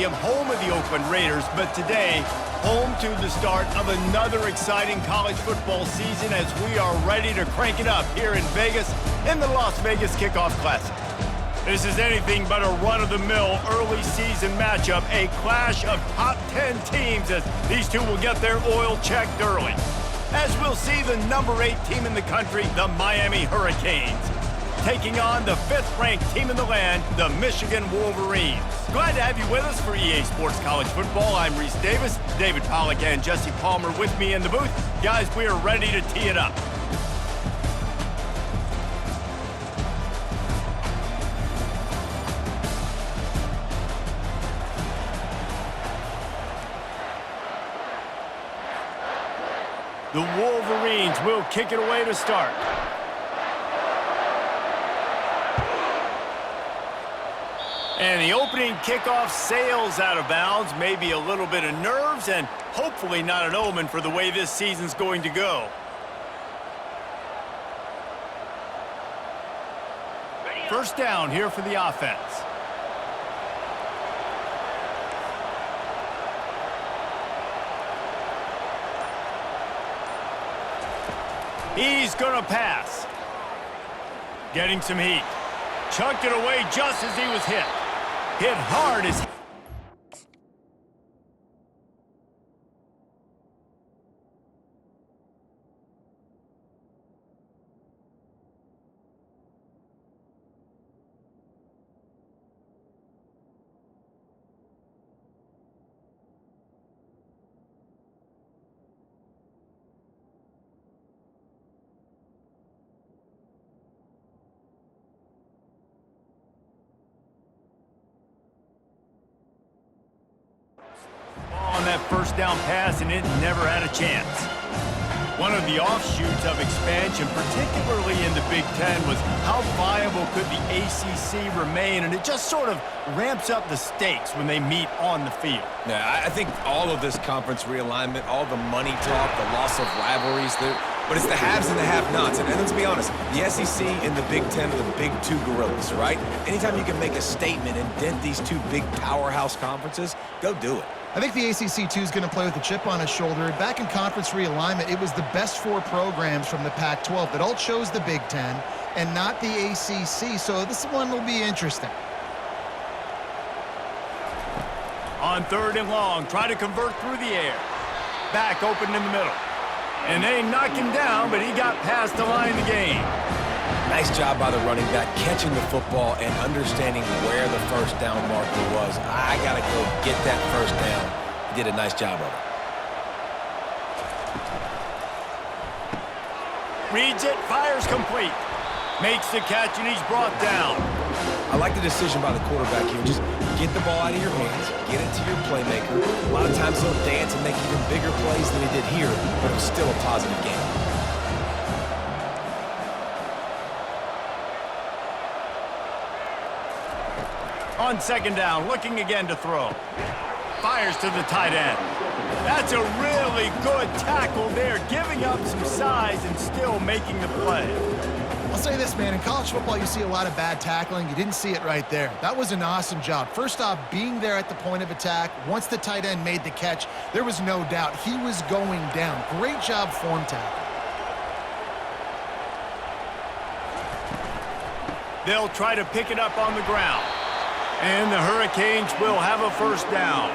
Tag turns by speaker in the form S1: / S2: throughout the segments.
S1: Stadium, home of the Oakland Raiders, but today, home to the start of another exciting college football season as we are ready to crank it up here in Vegas in the Las Vegas Kickoff Classic. This is anything but a run-of-the-mill early season matchup, a clash of top 10 teams as these two will get their oil checked early. As we'll see the number 8 team in the country, the Miami Hurricanes, taking on the 5th-ranked team in the land, the Michigan Wolverines. Glad to have you with us for EA Sports College Football. I'm Reese Davis, David Pollack and Jesse Palmer with me in the booth. Guys, we are ready to tee it up. The Wolverines will kick it away to start. And the opening kickoff sails out of bounds. Maybe a little bit of nerves and hopefully not an omen for the way this season's going to go. First down here for the offense. He's going to pass. Getting some heat. Chucked it away just as he was hit. Hit hard as... on that first down pass, and it never had a chance. One of the offshoots of expansion, particularly in the Big Ten, was how viable could the ACC remain, and it just sort of ramps up the stakes when they meet on the field.
S2: Yeah, I think all of this conference realignment, all the money talk, the loss of rivalries, but it's the haves and the have-nots. And let's be honest, the SEC and the Big Ten are the big two gorillas, right? Anytime you can make a statement and dent these two big powerhouse conferences, go do it.
S3: I think the ACC, too, is going to play with a chip on his shoulder. Back in conference realignment, it was the best 4 programs from the Pac-12 that all chose the Big Ten and not the ACC, so this one will be interesting.
S1: On 3rd and long, try to convert through the air. Back open in the middle. And they knock him down, but he got past the line of the game.
S2: Nice job by the running back, catching the football and understanding where the first down marker was. I got to go get that first down. He did a nice job of it.
S1: Reads it, fires complete. Makes the catch, and he's brought down.
S2: I like the decision by the quarterback here. Just get the ball out of your hands, get it to your playmaker. A lot of times he'll dance and make even bigger plays than he did here, but it was still a positive game.
S1: On 2nd down, looking again to throw. Fires to the tight end. That's a really good tackle there, giving up some size and still making the play.
S3: I'll say this, man. In college football, you see a lot of bad tackling. You didn't see it right there. That was an awesome job. First off, being there at the point of attack. Once the tight end made the catch, there was no doubt he was going down. Great job form tackle.
S1: They'll try to pick it up on the ground. And the Hurricanes will have a first down.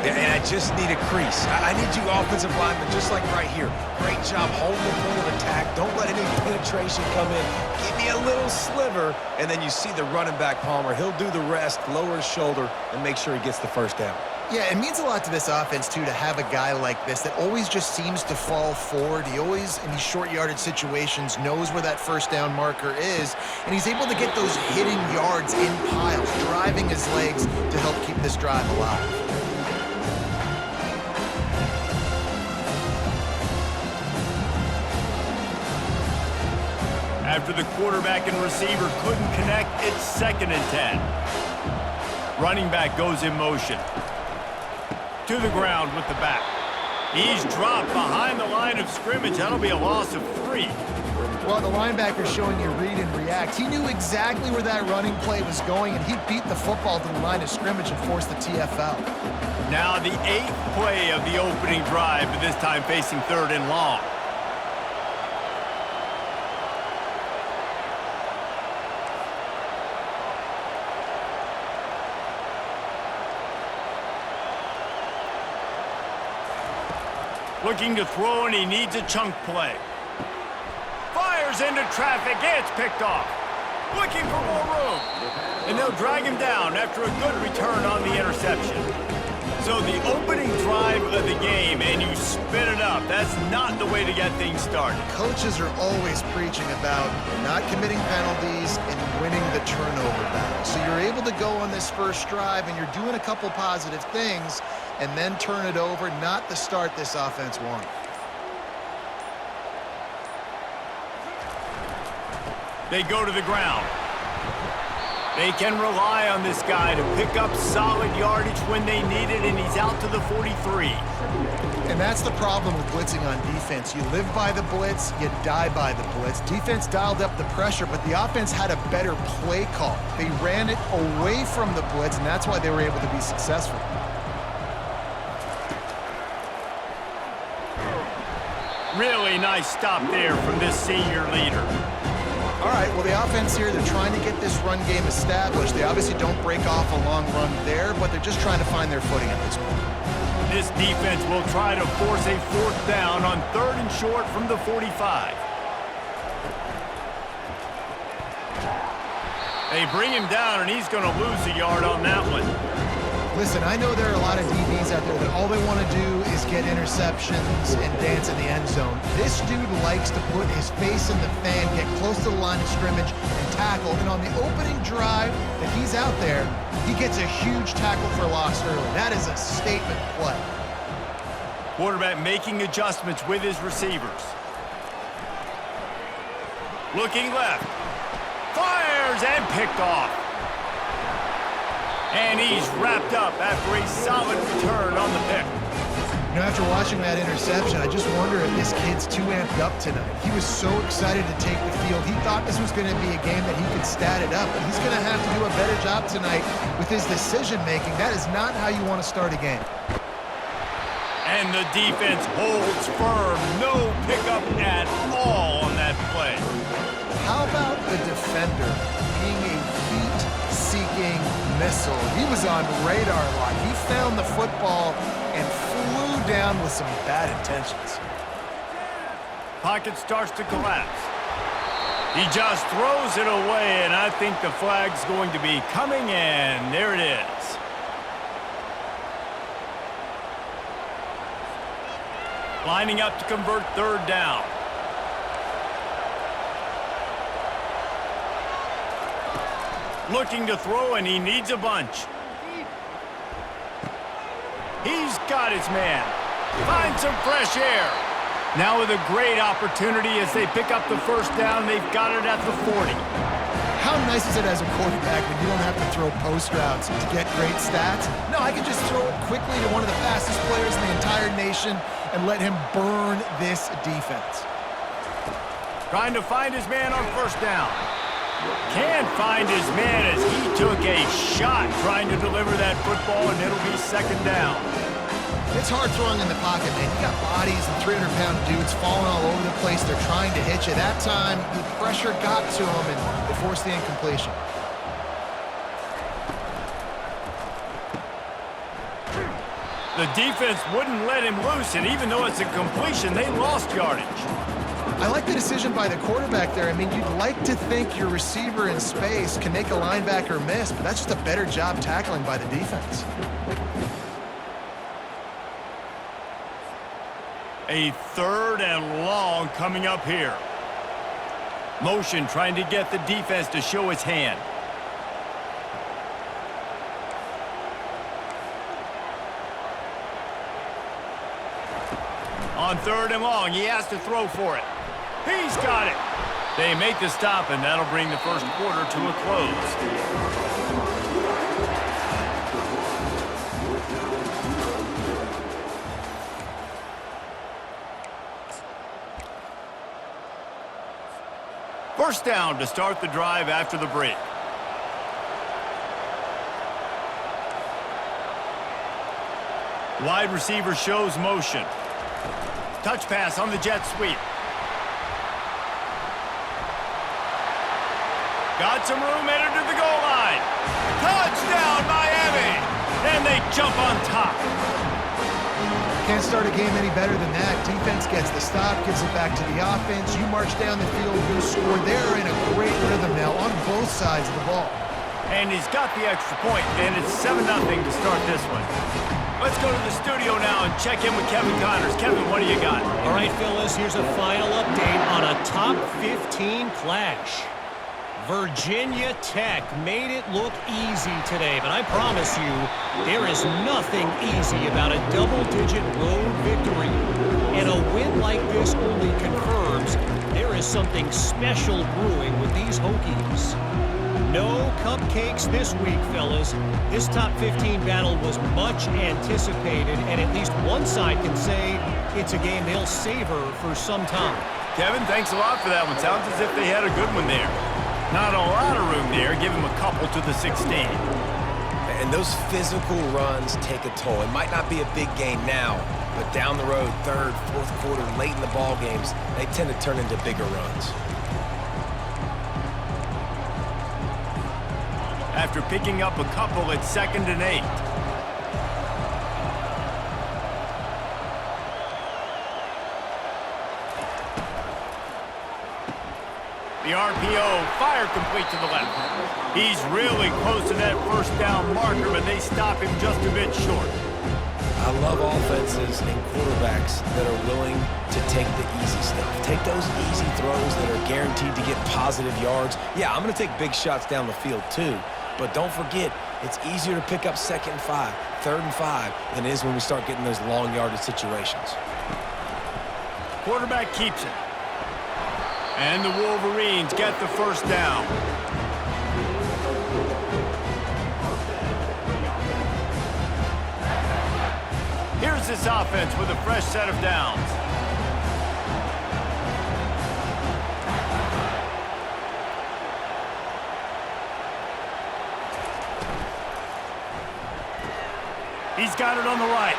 S2: And I just need a crease. I need you offensive linemen just like right here. Great job holding the point of attack. Don't let any penetration come in. Give me a little sliver, and then you see the running back, Palmer. He'll do the rest, lower his shoulder, and make sure he gets the first down.
S3: Yeah, it means a lot to this offense, too, to have a guy like this that always just seems to fall forward. He always, in these short yardage situations, knows where that first down marker is, and he's able to get those hitting yards in piles, driving his legs to help keep this drive alive.
S1: After the quarterback and receiver couldn't connect, it's 2nd and 10. Running back goes in motion. To the ground with the back. He's dropped behind the line of scrimmage. That'll be a loss of 3.
S3: Well, the linebacker showing you read and react. He knew exactly where that running play was going, and he beat the football to the line of scrimmage and forced the TFL.
S1: Now the 8th play of the opening drive, but this time facing 3rd and long. Looking to throw, and he needs a chunk play. Fires into traffic. It's picked off. Looking for more room. And they'll drag him down after a good return on the interception. So the opening drive of the game, and you spin it up. That's not the way to get things started.
S3: Coaches are always preaching about not committing penalties and winning the turnover battle. So you're able to go on this first drive, and you're doing a couple positive things, and then turn it over, not the start this offense wanted.
S1: They go to the ground. They can rely on this guy to pick up solid yardage when they need it, and he's out to the 43.
S3: And that's the problem with blitzing on defense. You live by the blitz, you die by the blitz. Defense dialed up the pressure, but the offense had a better play call. They ran it away from the blitz, and that's why they were able to be successful.
S1: Really nice stop there from this senior leader.
S3: All right, well, the offense here, they're trying to get this run game established. They obviously don't break off a long run there, but they're just trying to find their footing at this point.
S1: This defense will try to force a 4th down on 3rd and short from the 45. They bring him down, and he's going to lose a yard on that one.
S3: Listen, I know there are a lot of DBs out there that all they want to do is get interceptions and dance in the end zone. This dude likes to put his face in the fan, get close to the line of scrimmage, and tackle. And on the opening drive that he's out there, he gets a huge tackle for loss early. That is a statement play.
S1: Quarterback making adjustments with his receivers. Looking left. Fires and picked off. And he's wrapped up after a solid return on the pick.
S3: You know, after watching that interception, I just wonder if this kid's too amped up tonight. He was so excited to take the field. He thought this was going to be a game that he could stat it up, but he's going to have to do a better job tonight with his decision-making. That is not how you want to start a game.
S1: And the defense holds firm. No pickup at all on that play.
S3: How about the defender being a heat-seeking missile? He was on radar lock. He found the football and flew down with some bad intentions.
S1: Pocket starts to collapse. He just throws it away, and I think the flag's going to be coming in. There it is. Lining up to convert 3rd down. Looking to throw, and he needs a bunch. He's got his man. Finds some fresh air. Now with a great opportunity as they pick up the 1st down. They've got it at the 40.
S3: How nice is it as a quarterback when you don't have to throw post routes to get great stats? No, I can just throw it quickly to one of the fastest players in the entire nation and let him burn this defense.
S1: Trying to find his man on 1st down. Can't find his man as he took a shot trying to deliver that football, and it'll be 2nd down.
S3: It's hard throwing in the pocket, man. You got bodies and 300-pound dudes falling all over the place. They're trying to hit you. That time, the pressure got to him, and they forced the incompletion.
S1: The defense wouldn't let him loose, and even though it's a completion, they lost yardage.
S3: I like the decision by the quarterback there. I mean, you'd like to think your receiver in space can make a linebacker miss, but that's just a better job tackling by the defense.
S1: A 3rd and long coming up here. Motion trying to get the defense to show its hand. On 3rd and long, he has to throw for it. He's got it. They make the stop, and that'll bring the 1st quarter to a close. First down to start the drive after the break. Wide receiver shows motion. Touch pass on the jet sweep. Got some room, headed to the goal line. Touchdown, Miami! And they jump on top.
S3: Can't start a game any better than that. Defense gets the stop, gives it back to the offense. You march down the field, you score. They're in a great rhythm now on both sides of the ball.
S1: And he's got the extra point, and it's 7-0 to start this one. Let's go to the studio now and check in with Kevin Connors. Kevin, what do you got?
S4: All right, Phyllis, here's a final update on a top 15 clash. Virginia Tech made it look easy today, but I promise you, there is nothing easy about a double-digit road victory. And a win like this only confirms there is something special brewing with these Hokies. No cupcakes this week, fellas. This top 15 battle was much anticipated, and at least one side can say it's a game they'll savor for some time.
S1: Kevin, thanks a lot for that one. Sounds as if they had a good one there. Not a lot of room there. Give him a couple to the 16.
S2: And those physical runs take a toll. It might not be a big game now, but down the road, third, fourth quarter, late in the ball games, they tend to turn into bigger runs.
S1: After picking up a couple, it's 2nd and 8. The RPO, fire complete to the left. He's really close to that first down marker, but they stop him just a bit short.
S2: I love offenses and quarterbacks that are willing to take the easy stuff. Take those easy throws that are guaranteed to get positive yards. Yeah, I'm going to take big shots down the field too, but don't forget, it's easier to pick up 2nd and 5, 3rd and 5 than it is when we start getting those long yardage situations.
S1: Quarterback keeps it. And the Wolverines get the first down. Here's this offense with a fresh set of downs. He's got it on the right.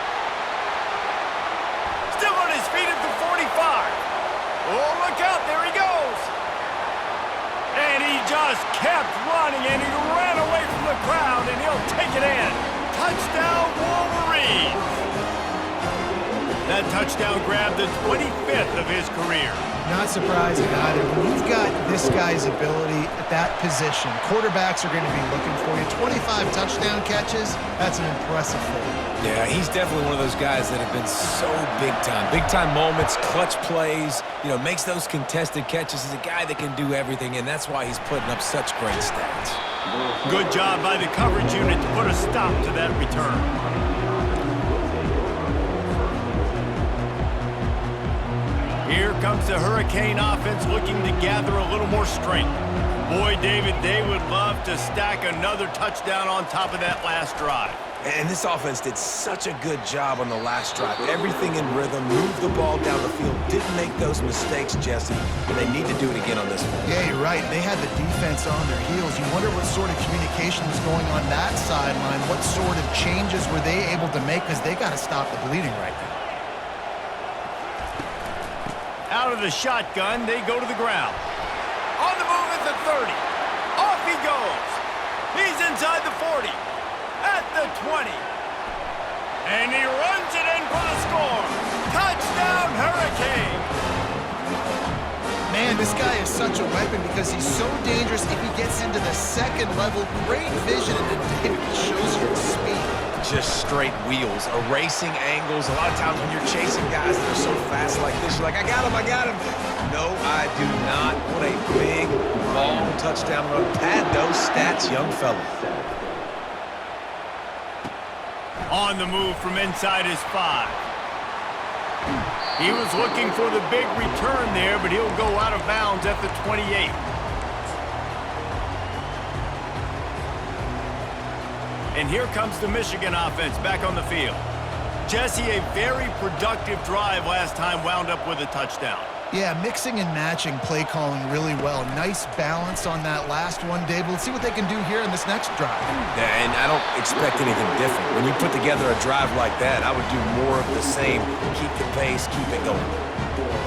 S1: Still on his feet at the 45. Oh, look out, there he goes. And he just kept running, and he ran away from the crowd, and he'll take it in. Touchdown, Wolverines. That touchdown grabbed the 25th of his career.
S3: Not surprising either. When you've got this guy's ability at that position, quarterbacks are going to be looking for you. 25 touchdown catches, that's an impressive thing.
S2: Yeah, he's definitely one of those guys that have been so big time. Big time moments, clutch plays, makes those contested catches. He's a guy that can do everything, and that's why he's putting up such great stats.
S1: Good job by the coverage unit to put a stop to that return. Here comes the Hurricane offense looking to gather a little more strength. Boy, David, they would love to stack another touchdown on top of that last drive.
S2: And this offense did such a good job on the last drive. Everything in rhythm, moved the ball down the field, didn't make those mistakes, Jesse, and they need to do it again on this one.
S3: Yeah, you're right. They had the defense on their heels. You wonder what sort of communication was going on that sideline. What sort of changes were they able to make, because they got to stop the bleeding right now.
S1: Out of the shotgun, they go to the ground. On the move at the 30. Off he goes. He's inside the 40. At the 20. And he runs it in for the score. Touchdown, Hurricane.
S3: Man, this guy is such a weapon because he's so dangerous if he gets into the second level. Great vision, and then David shows you his speed.
S2: Just straight wheels, erasing angles. A lot of times when you're chasing guys that are so fast like this, you're like, I got him. No, I do not. What a big, long touchdown run. Pad those stats, young fella.
S1: On the move from inside his 5. He was looking for the big return there, but he'll go out of bounds at the 28. And here comes the Michigan offense back on the field. Jesse, a very productive drive last time wound up with a touchdown.
S3: Yeah, mixing and matching play calling really well. Nice balance on that last one, David. Let's see what they can do here in this next drive.
S2: Yeah, and I don't expect anything different. When you put together a drive like that, I would do more of the same. Keep the pace, keep it going.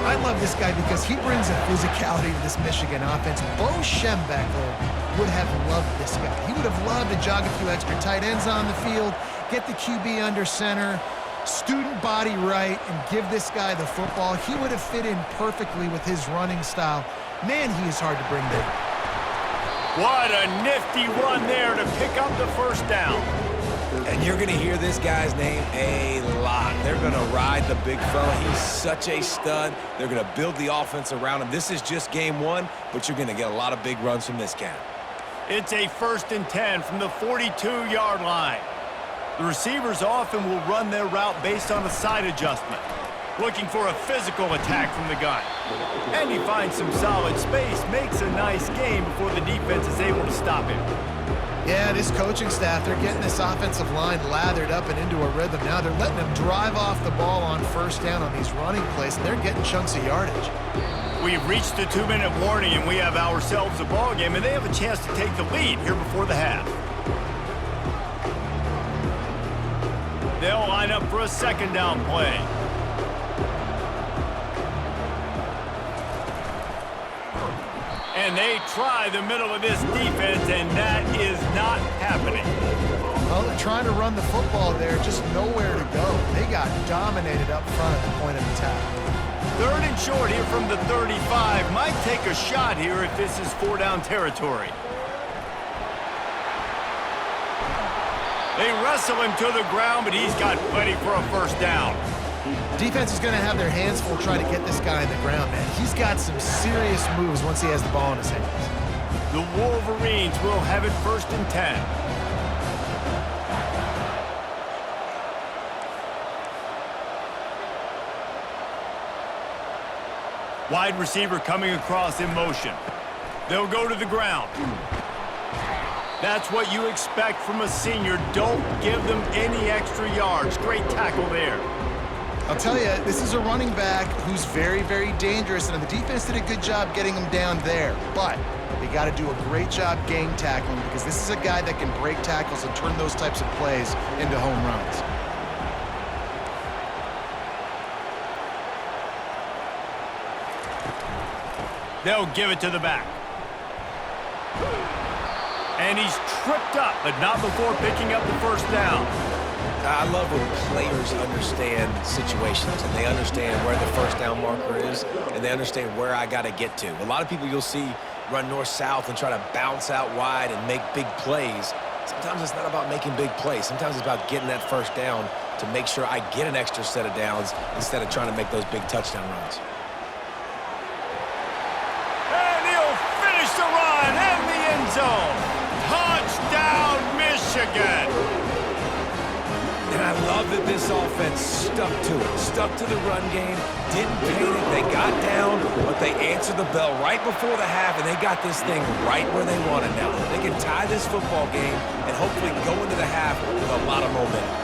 S3: I love this guy because he brings a physicality to this Michigan offense. Bo Schembechler would have loved this guy. He would have loved to jog a few extra tight ends on the field, get the QB under center, student body right, and give this guy the football. He would have fit in perfectly with his running style. Man, he is hard to bring down.
S1: What a nifty run there to pick up the first down.
S2: And you're going to hear this guy's name a lot. They're going to ride the big fella. He's such a stud. They're going to build the offense around him. This is just game one, but you're going to get a lot of big runs from this cat.
S1: It's a 1st and 10 from the 42-yard line. The receivers often will run their route based on a side adjustment, looking for a physical attack from the gun. And he finds some solid space, makes a nice gain before the defense is able to stop him.
S3: Yeah, this coaching staff, they're getting this offensive line lathered up and into a rhythm. Now they're letting them drive off the ball on first down on these running plays, and they're getting chunks of yardage.
S1: We've reached the 2-minute warning, and we have ourselves a ball game, and they have a chance to take the lead here before the half. They'll line up for a 2nd down play. And they try the middle of this defense, and that is not happening.
S3: Well, they're trying to run the football there, just nowhere to go. They got dominated up front at the point of attack.
S1: 3rd and short here from the 35. Might take a shot here if this is 4-down territory. They wrestle him to the ground, but he's got plenty for a 1st down.
S3: Defense is going to have their hands full trying to get this guy in the ground, man. He's got some serious moves once he has the ball in his hands.
S1: The Wolverines will have it 1st and 10. Wide receiver coming across in motion. They'll go to the ground. That's what you expect from a senior. Don't give them any extra yards. Great tackle there.
S3: I'll tell you, this is a running back who's very, very dangerous, and the defense did a good job getting him down there. But they got to do a great job gang tackling because this is a guy that can break tackles and turn those types of plays into home runs.
S1: They'll give it to the back. And he's tripped up, but not before picking up the 1st down.
S2: I love when players understand situations and they understand where the 1st down marker is and they understand where I got to get to. A lot of people you'll see run north-south and try to bounce out wide and make big plays. Sometimes it's not about making big plays. Sometimes it's about getting that 1st down to make sure I get an extra set of downs instead of trying to make those big touchdown runs.
S1: And he'll finish the run in the end zone. Touchdown, Michigan.
S2: And I love that this offense stuck to it, stuck to the run game, didn't panic. They got down, but they answered the bell right before the half, and they got this thing right where they want it now. They can tie this football game and hopefully go into the half with a lot of momentum.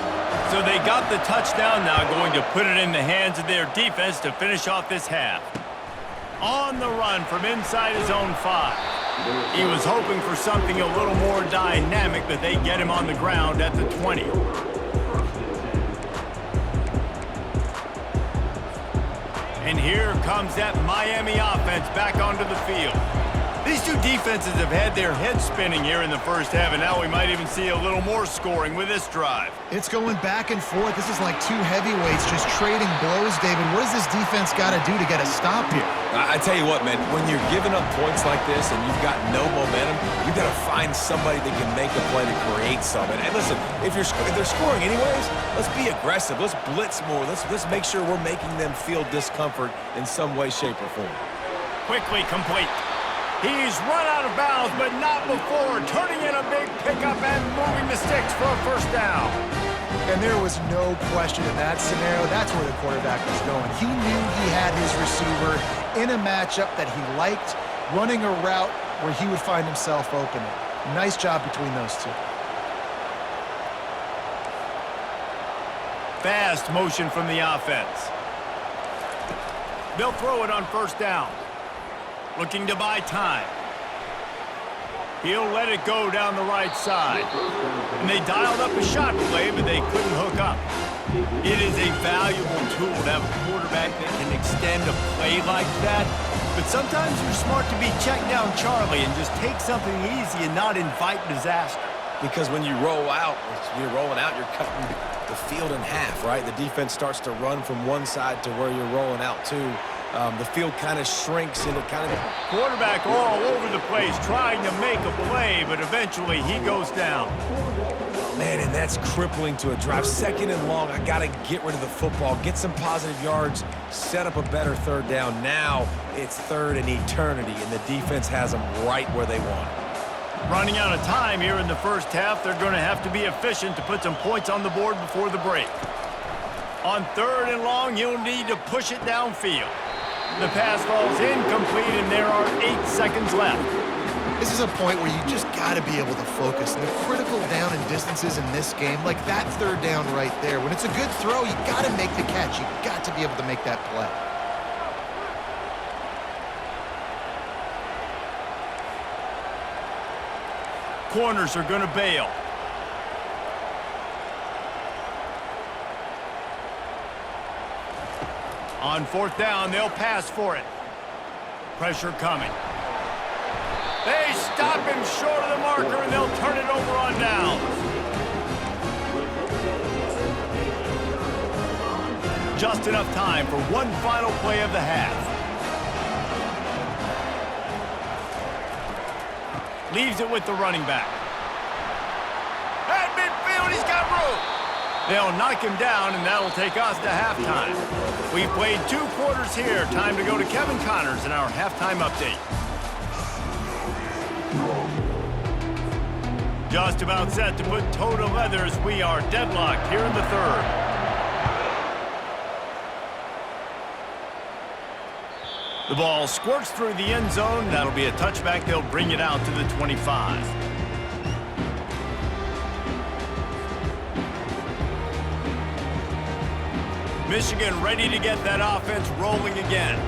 S1: So they got the touchdown now, going to put it in the hands of their defense to finish off this half. On the run from inside his own 5. He was hoping for something a little more dynamic, but they get him on the ground at the 20. And here comes that Miami offense back onto the field. These two defenses have had their heads spinning here in the 1st half, and now we might even see a little more scoring with this drive.
S3: It's going back and forth. This is like two heavyweights just trading blows, David. What does this defense got to do to get a stop here?
S2: I tell you what, man, when you're giving up points like this and you've got no momentum, you've got to find somebody that can make a play to create something. And listen, if they're scoring anyways, let's be aggressive. Let's blitz more. Let's make sure we're making them feel discomfort in some way, shape, or form.
S1: Quickly complete. He's run out of bounds, but not before turning in a big pickup and moving the sticks for a 1st down.
S3: And there was no question in that scenario. That's where the quarterback was going. He knew he had his receiver in a matchup that he liked, running a route where he would find himself opening. Nice job between those two.
S1: Fast motion from the offense. They'll throw it on first down. Looking to buy time. He'll let it go down the right side. And they dialed up a shot play, but they couldn't hook up. It is a valuable tool to have a quarterback that can extend a play like that. But sometimes you're smart to be check down Charlie and just take something easy and not invite disaster.
S2: Because when you're rolling out, you're cutting the field in half, right? The defense starts to run from one side to where you're rolling out to. The field kind of shrinks and it kind of...
S1: Quarterback all over the place trying to make a play, but eventually he goes down.
S2: Man, and that's crippling to a drive. Second and long, I got to get rid of the football, get some positive yards, set up a better third down. Now it's third and eternity, and the defense has them right where they want it.
S1: Running out of time here in the first half, they're going to have to be efficient to put some points on the board before the break. On third and long, you'll need to push it downfield. The pass falls incomplete, and there are 8 seconds left.
S3: This is a point where you just got to be able to focus. And the critical down and distances in this game, like that third down right there, when it's a good throw, you got to make the catch. You got to be able to make that play.
S1: Corners are going to bail. On fourth down, they'll pass for it. Pressure coming. They stop him short of the marker, and they'll turn it over on downs. Just enough time for one final play of the half. Leaves it with the running back. At midfield, he's got room. They'll knock him down, and that'll take us to halftime. We've played 2 quarters here. Time to go to Kevin Connors in our halftime update. Just about set to put toe to leather as we are deadlocked here in the third. The ball squirts through the end zone. That'll be a touchback. They'll bring it out to the 25. Michigan ready to get that offense rolling again.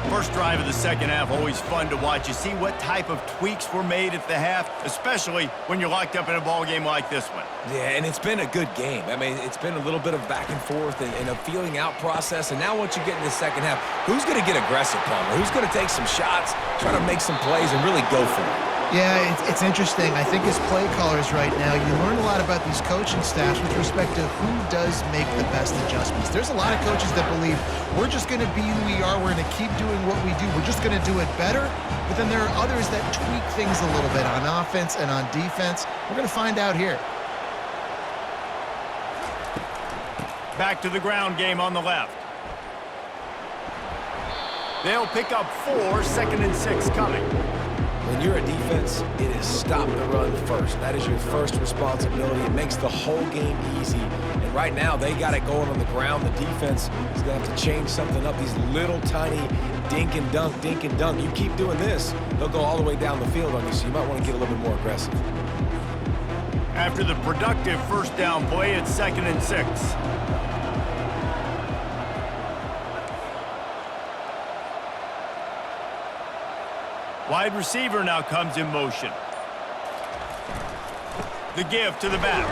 S1: First drive of the second half, always fun to watch. You see what type of tweaks were made at the half, especially when you're locked up in a ball game like this one.
S2: Yeah, and it's been a good game. I mean, it's been a little bit of back and forth and a feeling out process. And now once you get in the second half, who's going to get aggressive, Palmer? Who's going to take some shots, try to make some plays, and really go for it?
S3: Yeah, it's interesting. I think as play callers right now, you learn a lot about these coaching staffs with respect to who does make the best adjustments. There's a lot of coaches that believe we're just going to be who we are. We're going to keep doing what we do. We're just going to do it better. But then there are others that tweak things a little bit on offense and on defense. We're going to find out here.
S1: Back to the ground game on the left. They'll pick up 4, 2nd and 6 coming.
S2: When you're a defense, it is stop the run first. That is your first responsibility. It makes the whole game easy. And right now, they got it going on the ground. The defense is going to have to change something up. These little tiny dink and dunk, dink and dunk. You keep doing this, they'll go all the way down the field on you, so you might want to get a little bit more aggressive.
S1: After the productive first down play, it's 2nd and 6. Wide receiver now comes in motion. The give to the back.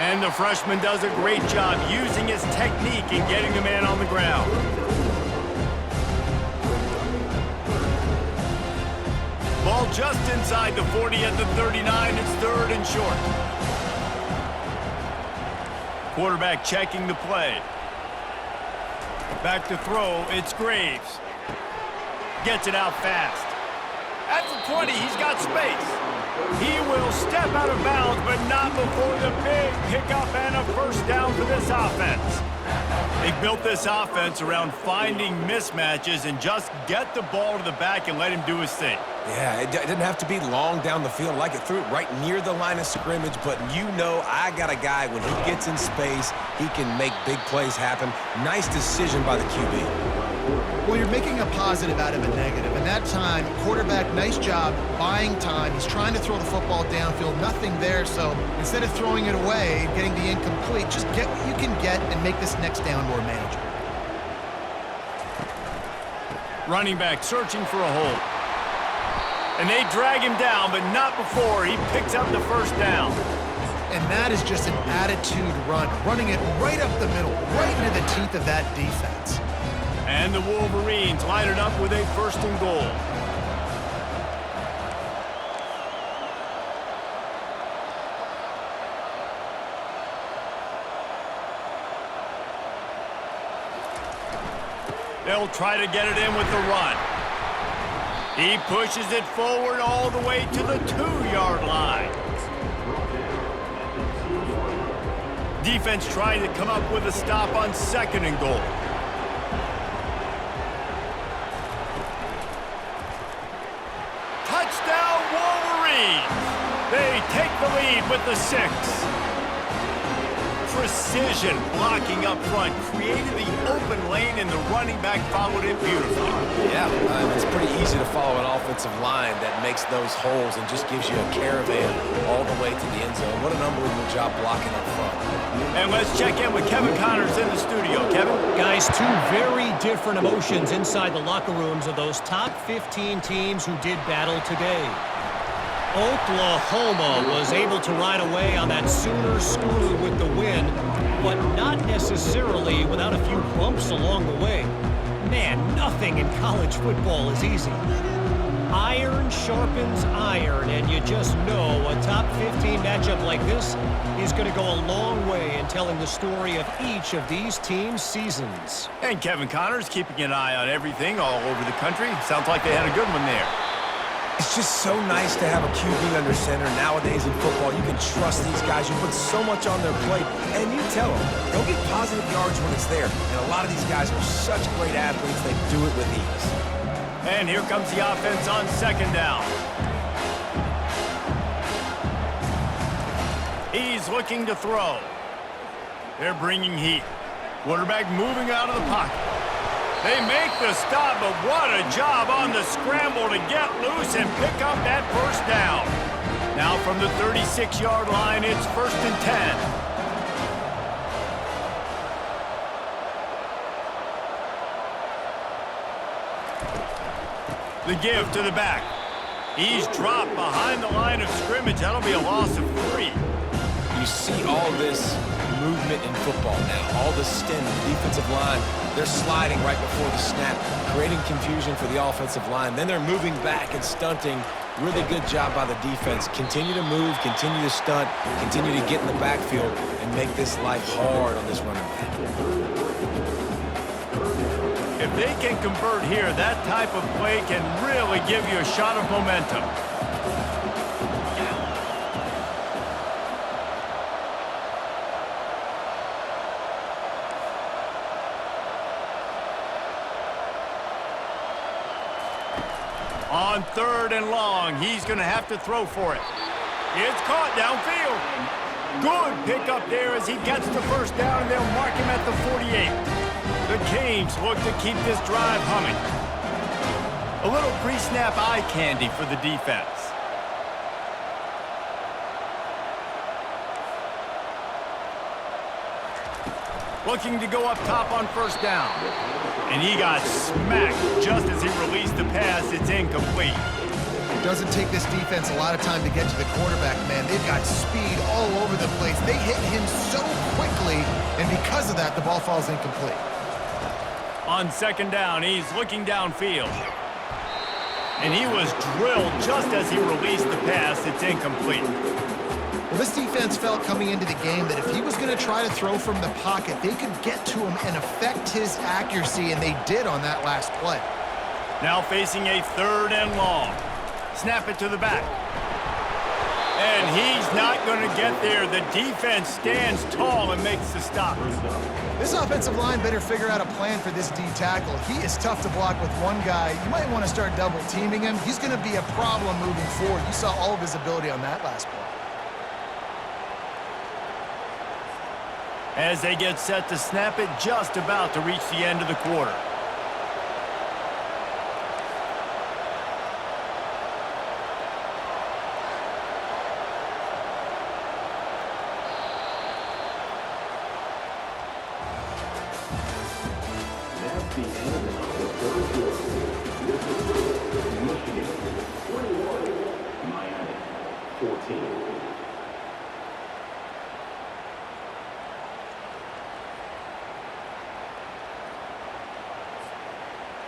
S1: And the freshman does a great job using his technique and getting the man on the ground. Ball just inside the 40 at the 39. It's 3rd and short. Quarterback checking the play. Back to throw. It's Graves. Gets it out fast. At the 20, he's got space. He will step out of bounds, but not before the big pickup and a first down for this offense. They built this offense around finding mismatches and just get the ball to the back and let him do his thing.
S2: Yeah, it didn't have to be long down the field. Like it threw it right near the line of scrimmage, but you know I got a guy, when he gets in space, he can make big plays happen. Nice decision by the QB.
S3: Well, you're making a positive out of a negative. And that time, quarterback, nice job buying time. He's trying to throw the football downfield. Nothing there, so instead of throwing it away and getting the incomplete, just get what you can get and make this next down more manageable.
S1: Running back searching for a hole. And they drag him down, but not before he picks up the first down.
S3: And that is just an attitude run, running it right up the middle, right into the teeth of that defense.
S1: And the Wolverines line it up with a 1st and goal. They'll try to get it in with the run. He pushes it forward all the way to the 2-yard line. Defense trying to come up with a stop on 2nd and goal. Touchdown Wolverines! They take the lead with the 6. Precision blocking up front created the open lane, and the running back followed it beautifully.
S2: Yeah, it's pretty easy to follow an offensive line that makes those holes and just gives you a caravan all the way to the end zone. What an unbelievable job blocking up front.
S1: And let's check in with Kevin Connors in the studio. Kevin?
S4: Guys, 2 very different emotions inside the locker rooms of those top 15 teams who did battle today. Oklahoma was able to ride away on that Sooner schooner with the win, but not necessarily without a few bumps along the way. Man, nothing in college football is easy. Iron sharpens iron, and you just know a top 15 matchup like this is going to go a long way in telling the story of each of these teams' seasons.
S1: And Kevin Connors keeping an eye on everything all over the country. Sounds like they had a good one there.
S2: It's just so nice to have a QB under center. Nowadays in football, you can trust these guys. You put so much on their plate, and you tell them, go get positive yards when it's there. And a lot of these guys are such great athletes, they do it with ease.
S1: And here comes the offense on 2nd down. He's looking to throw. They're bringing heat. Quarterback moving out of the pocket. They make the stop, but what a job on the scramble to get loose and pick up that 1st down. Now from the 36-yard line, it's 1st and 10. The give to the back. He's dropped behind the line of scrimmage. That'll be a loss of 3.
S2: You see all this movement in football now. All the stint, the defensive line, they're sliding right before the snap, creating confusion for the offensive line. Then they're moving back and stunting. Really good job by the defense. Continue to move, continue to stunt, continue to get in the backfield and make this life hard on this running back.
S1: If they can convert here, that type of play can really give you a shot of momentum. On 3rd and long, he's going to have to throw for it. It's caught downfield. Good pickup there as he gets the 1st down, and they'll mark him at the 48. The Canes look to keep this drive humming. A little pre-snap eye candy for the defense. Looking to go up top on 1st down. And he got smacked just as he released the pass. It's incomplete.
S3: It doesn't take this defense a lot of time to get to the quarterback, man. They've got speed all over the place. They hit him so quickly, and because of that, the ball falls incomplete.
S1: On 2nd down, he's looking downfield. And he was drilled just as he released the pass. It's incomplete.
S3: Well, this defense felt coming into the game that if he was going to try to throw from the pocket, they could get to him and affect his accuracy, and they did on that last play.
S1: Now facing a 3rd and long. Snap it to the back. And he's not going to get there. The defense stands tall and makes the stop.
S3: This offensive line better figure out a plan for this D tackle. He is tough to block with one guy. You might want to start double teaming him. He's going to be a problem moving forward. You saw all of his ability on that last play.
S1: As they get set to snap it, just about to reach the end of the quarter.
S5: the end of the third quarter. Michigan 21, Miami 14.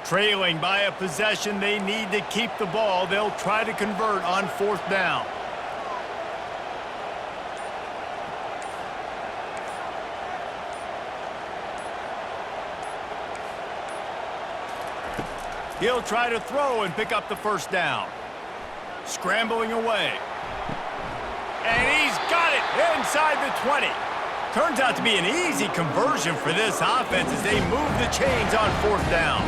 S1: Trailing by a possession, they need to keep the ball. They'll try to convert on 4th down. He'll try to throw and pick up the 1st down. Scrambling away. And he's got it inside the 20. Turns out to be an easy conversion for this offense as they move the chains on 4th down.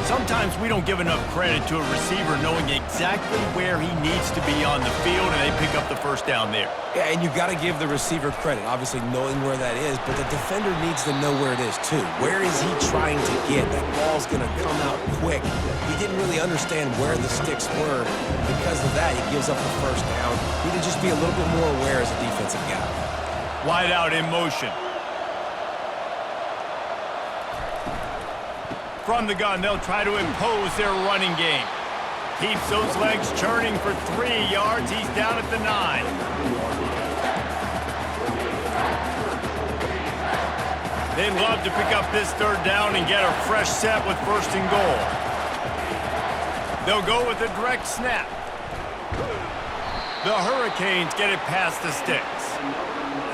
S1: Sometimes we don't give enough credit to a receiver knowing exactly where he needs to be on the field, and they pick up the 1st down there.
S2: Yeah, and you got to give the receiver credit, obviously knowing where that is, but the defender needs to know where it is too. Where is he trying to get? That ball's going to come out quick. He didn't really understand where the sticks were. Because of that, he gives up the 1st down. Need to just be a little bit more aware as a defensive guy.
S1: Wide out in motion. From the gun, they'll try to impose their running game. Keeps those legs churning for 3 yards. He's down at the 9. They'd love to pick up this 3rd down and get a fresh set with 1st and goal. They'll go with a direct snap. The Hurricanes get it past the sticks.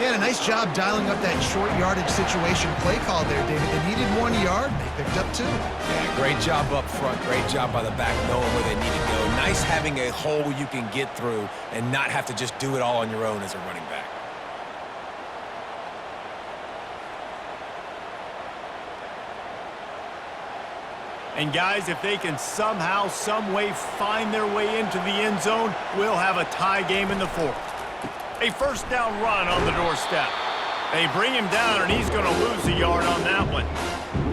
S3: Yeah, a nice job dialing up that short yardage situation play call there, David. They needed 1 yard, and they picked up 2.
S2: Yeah, great job up front. Great job by the back knowing where they need to go. Nice having a hole you can get through and not have to just do it all on your own as a running back.
S1: And guys, if they can somehow, some way find their way into the end zone, we'll have a tie game in the 4th. A 1st down run on the doorstep. They bring him down, and he's going to lose a yard on that one.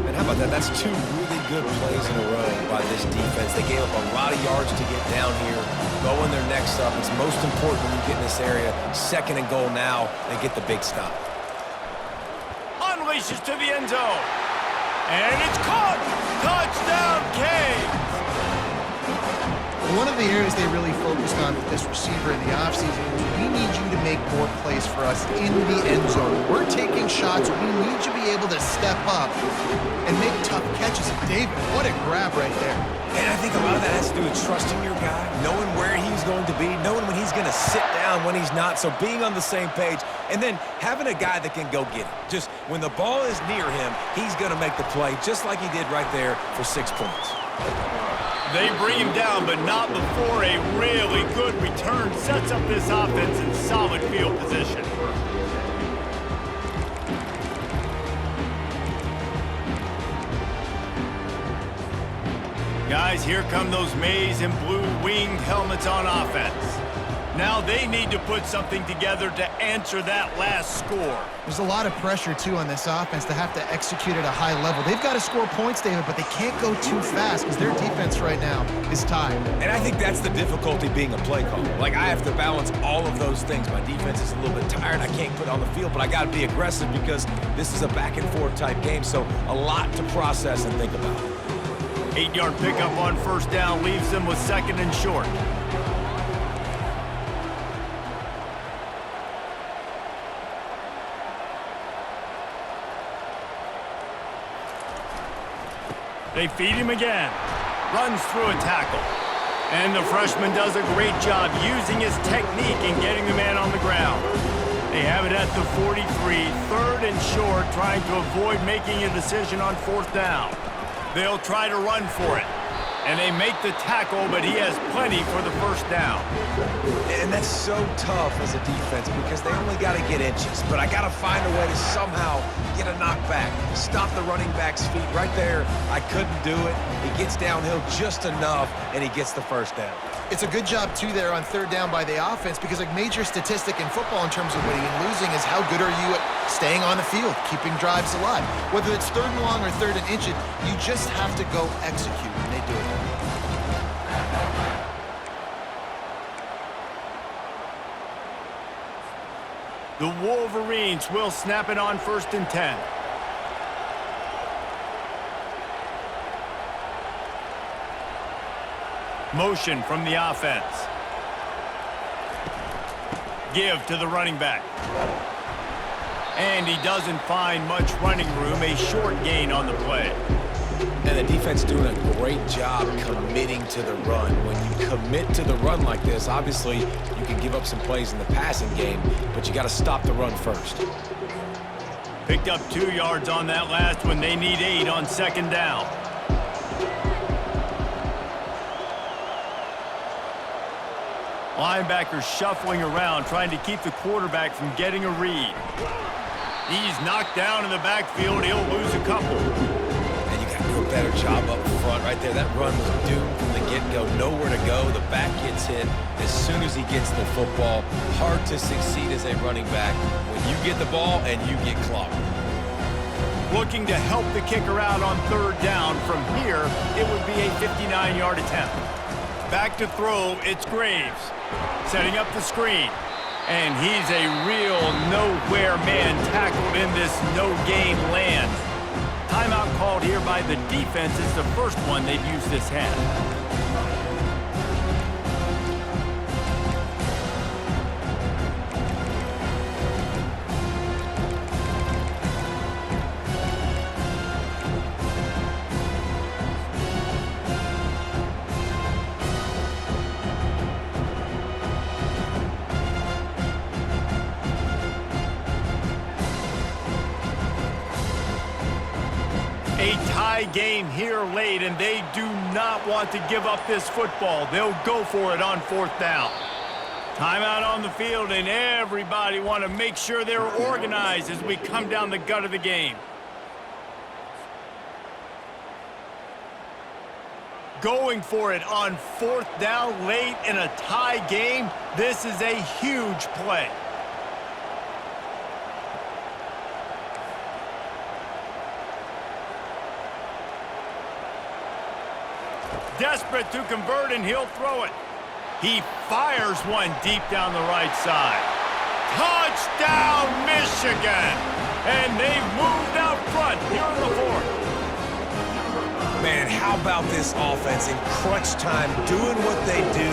S2: And how about that? That's 2 really good plays in a row by this defense. They gave up a lot of yards to get down here, going their necks up. It's most important when you get in this area. 2nd and goal now. They get the big stop.
S1: Unleashes to the end zone. And it's caught. Touchdown, Canes.
S3: One of the areas they really focused on with this receiver in the offseason was we need you to make more plays for us in the end zone. We're taking shots. We need you to be able to step up and make tough catches. And David, what a grab right there.
S2: And I think a lot of that has to do with trusting your guy, knowing where he's going to be, knowing when he's going to sit down, when he's not. So being on the same page, and then having a guy that can go get it. Just when the ball is near him, he's going to make the play, just like he did right there for 6 points.
S1: They bring him down, but not before a really good return sets up this offense in solid field position. Guys, here come those maize and blue winged helmets on offense. Now they need to put something together to answer that last score.
S3: There's a lot of pressure, too, on this offense to have to execute at a high level. They've got to score points, David, but they can't go too fast because their defense right now is tired.
S2: And I think that's the difficulty being a play caller. Like, I have to balance all of those things. My defense is a little bit tired. I can't put it on the field, but I got to be aggressive because this is a back-and-forth type game, so a lot to process and think about.
S1: 8-yard pickup on 1st down leaves them with 2nd and short. They feed him again. Runs through a tackle. And the freshman does a great job using his technique and getting the man on the ground. They have it at the 43, 3rd and short, trying to avoid making a decision on 4th down. They'll try to run for it. And they make the tackle, but he has plenty for the 1st down.
S2: And that's so tough as a defense because they only got to get inches. But I got to find a way to somehow get a knockback, stop the running back's feet right there. I couldn't do it. He gets downhill just enough, and he gets the 1st down.
S3: It's a good job, too, there on 3rd down by the offense because a major statistic in football in terms of winning and losing is how good are you at staying on the field, keeping drives alive. Whether it's 3rd and long or 3rd and inches, you just have to go execute, and they do it.
S1: The Wolverines will snap it on 1st and 10. Motion from the offense. Give to the running back. And he doesn't find much running room, a short gain on the play.
S2: And the defense doing a great job committing to the run. When you commit to the run like this, obviously you can give up some plays in the passing game, but you got to stop the run first.
S1: Picked up 2 yards on that last one. They need 8 on second down. Linebacker shuffling around, trying to keep the quarterback from getting a read. He's knocked down in the backfield. He'll lose a couple.
S2: And you got to do a better job up front right there. That run was doomed from the get-go. Nowhere to go. The back gets hit as soon as he gets the football. Hard to succeed as a running back when you get the ball and you get clocked.
S1: Looking to help the kicker out on third down. From here, it would be a 59-yard attempt. Back to throw, it's Graves. Setting up the screen. And he's a real nowhere man tackled in this no-gain land. Timeout called here by the defense. It's the first one they've used this half. A tie game here late, and they do not want to give up this football. They'll go for it on fourth down. Timeout on the field, and everybody want to make sure they're organized as we come down the gut of the game. Going for it on fourth down late in a tie game. This is a huge play. Desperate to convert, and he'll throw it. He fires one deep down the right side. Touchdown, Michigan! And they've moved out front here in the fourth.
S2: Man, how about this offense in crunch time, doing what they do,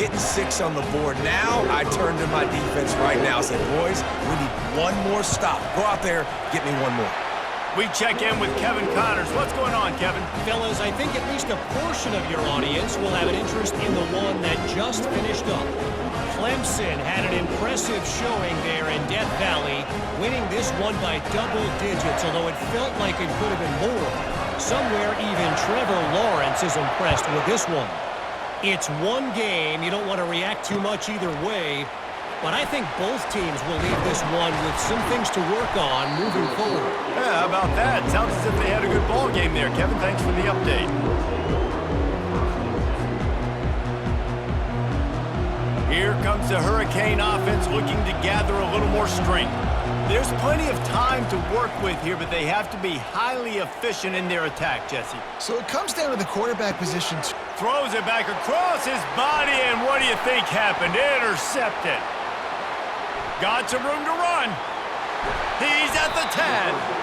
S2: getting 6 on the board. Now I turn to my defense right now and say, boys, we need one more stop. Go out there, get me one more.
S1: We check in with Kevin Connors. What's going on, Kevin?
S4: Fellas, I think at least a portion of your audience will have an interest in the one that just finished up. Clemson had an impressive showing there in Death Valley, winning this one by double digits, although it felt like it could have been more. Somewhere even Trevor Lawrence is impressed with this one. It's one game. You don't want to react too much either way, but I think both teams will leave this one with some things to work on moving forward.
S1: Yeah, how about that? Sounds as if they had a good ball game there. Kevin, thanks for the update. Here comes the Hurricane offense looking to gather a little more strength. There's plenty of time to work with here, but they have to be highly efficient in their attack, Jesse.
S3: So it comes down to the quarterback position.
S1: Throws it back across his body, and what do you think happened? Intercepted. Got some room to run. He's at the 10.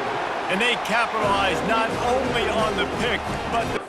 S1: And they capitalize not only on the pick, but the